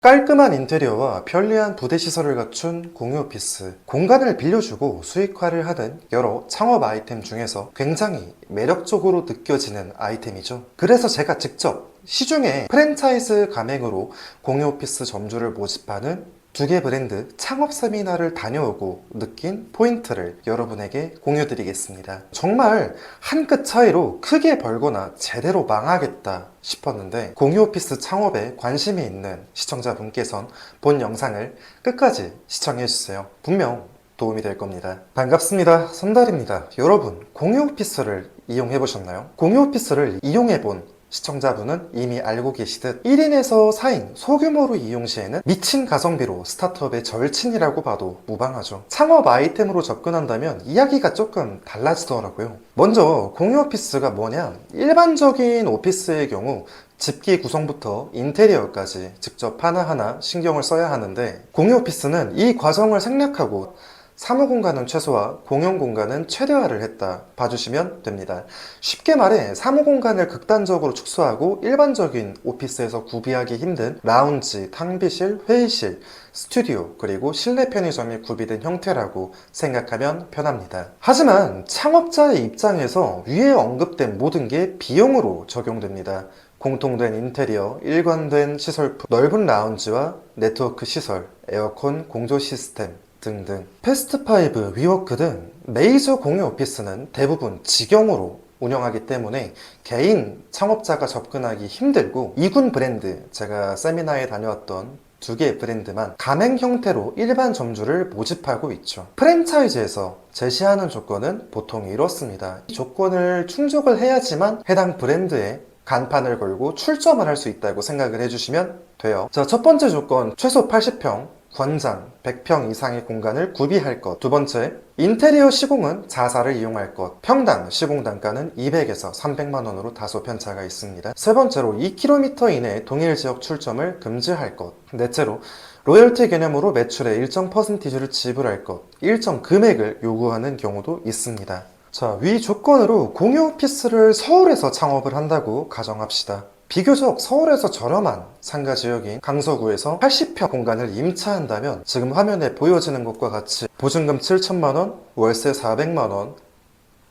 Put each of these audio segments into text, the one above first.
깔끔한 인테리어와 편리한 부대 시설을 갖춘 공유 오피스. 공간을 빌려주고 수익화를 하는 여러 창업 아이템 중에서 굉장히 매력적으로 느껴지는 아이템이죠. 그래서 제가 직접 시중에 프랜차이즈 가맹으로 공유 오피스 점주를 모집하는 두 개 브랜드 창업 세미나를 다녀오고 느낀 포인트를 여러분에게 공유드리겠습니다. 정말 한 끗 차이로 크게 벌거나 제대로 망하겠다 싶었는데 공유 오피스 창업에 관심이 있는 시청자분께선 본 영상을 끝까지 시청해주세요. 분명 도움이 될 겁니다. 반갑습니다. 선달입니다. 여러분, 공유 오피스를 이용해보셨나요? 공유 오피스를 이용해본 시청자분은 이미 알고 계시듯 1인에서 4인 소규모로 이용 시에는 미친 가성비로 스타트업의 절친이라고 봐도 무방하죠. 창업 아이템으로 접근한다면 이야기가 조금 달라지더라고요. 먼저 공유 오피스가 뭐냐? 일반적인 오피스의 경우 집기 구성부터 인테리어까지 직접 하나하나 신경을 써야 하는데 공유 오피스는 이 과정을 생략하고 사무 공간은 최소화, 공용 공간은 최대화를 했다 봐주시면 됩니다. 쉽게 말해 사무 공간을 극단적으로 축소하고 일반적인 오피스에서 구비하기 힘든 라운지, 탕비실, 회의실, 스튜디오, 그리고 실내 편의점이 구비된 형태라고 생각하면 편합니다. 하지만 창업자의 입장에서 위에 언급된 모든 게 비용으로 적용됩니다. 공통된 인테리어, 일관된 시설품, 넓은 라운지와 네트워크 시설, 에어컨, 공조 시스템 등등. 패스트5, 위워크 등 메이저 공유 오피스는 대부분 직영으로 운영하기 때문에 개인 창업자가 접근하기 힘들고 2군 브랜드, 제가 세미나에 다녀왔던 두 개의 브랜드만 가맹 형태로 일반 점주를 모집하고 있죠. 프랜차이즈에서 제시하는 조건은 보통 이렇습니다. 이 조건을 충족을 해야지만 해당 브랜드에 간판을 걸고 출점을 할 수 있다고 생각을 해주시면 돼요. 자, 첫 번째 조건, 최소 80평, 권장 100평 이상의 공간을 구비할 것. 두 번째, 인테리어 시공은 자사를 이용할 것. 평당 시공 단가는 200에서 300만 원으로 다소 편차가 있습니다. 세 번째로 2km 이내 동일 지역 출점을 금지할 것. 넷째로 로열티 개념으로 매출의 일정 퍼센티지를 지불할 것. 일정 금액을 요구하는 경우도 있습니다. 자, 위 조건으로 공유 오피스를 서울에서 창업을 한다고 가정합시다. 비교적 서울에서 저렴한 상가 지역인 강서구에서 80평 공간을 임차한다면 지금 화면에 보여지는 것과 같이 보증금 7천만 원, 월세 400만 원,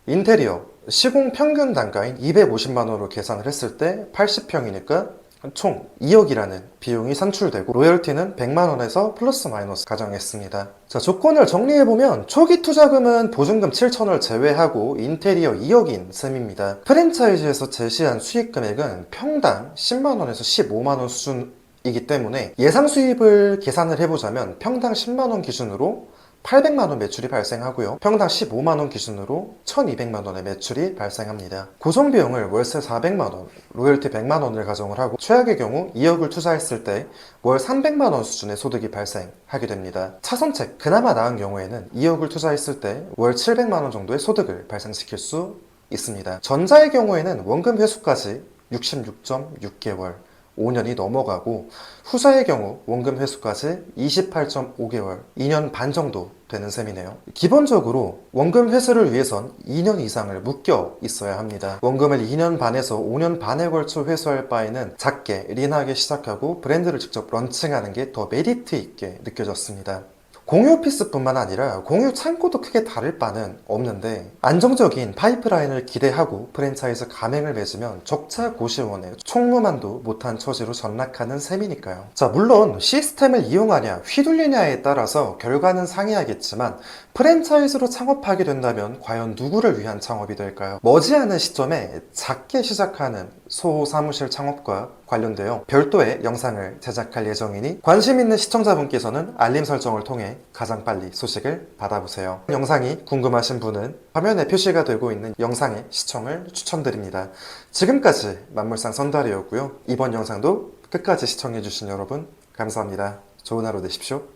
인테리어 시공 평균 단가인 250만 원으로 계산을 했을 때 80평이니까 총 2억이라는 비용이 산출되고 로열티는 100만 원에서 플러스 마이너스 가정했습니다. 자, 조건을 정리해보면 초기 투자금은 보증금 7천을 제외하고 인테리어 2억인 셈입니다. 프랜차이즈에서 제시한 수익 금액은 평당 10만 원에서 15만 원 수준이기 때문에 예상 수입을 계산을 해보자면 평당 10만 원 기준으로 800만 원 매출이 발생하고요. 평당 15만 원 기준으로 1200만 원의 매출이 발생합니다. 고정비용을 월세 400만 원, 로열티 100만 원을 가정을 하고 최악의 경우 2억을 투자했을 때 월 300만 원 수준의 소득이 발생하게 됩니다. 차선책, 그나마 나은 경우에는 2억을 투자했을 때 월 700만 원 정도의 소득을 발생시킬 수 있습니다. 전자의 경우에는 원금 회수까지 66.6개월, 5년이 넘어가고 후자의 경우 원금 회수까지 28.5개월, 2년 반 정도 되는 셈이네요. 기본적으로 원금 회수를 위해선 2년 이상을 묶여 있어야 합니다. 원금을 2년 반에서 5년 반에 걸쳐 회수할 바에는 작게 린하게 시작하고 브랜드를 직접 런칭하는 게 더 메리트 있게 느껴졌습니다. 공유 오피스뿐만 아니라 공유 창고도 크게 다를 바는 없는데 안정적인 파이프라인을 기대하고 프랜차이즈 가맹을 맺으면 적자 고시원에 총무만도 못한 처지로 전락하는 셈이니까요. 자, 물론 시스템을 이용하냐 휘둘리냐에 따라서 결과는 상이하겠지만 프랜차이즈로 창업하게 된다면 과연 누구를 위한 창업이 될까요? 머지않은 시점에 작게 시작하는 소사무실 창업과 관련되어 별도의 영상을 제작할 예정이니 관심 있는 시청자분께서는 알림 설정을 통해 가장 빨리 소식을 받아보세요. 영상이 궁금하신 분은 화면에 표시가 되고 있는 영상의 시청을 추천드립니다. 지금까지 만물상 선달이었고요. 이번 영상도 끝까지 시청해주신 여러분 감사합니다. 좋은 하루 되십시오.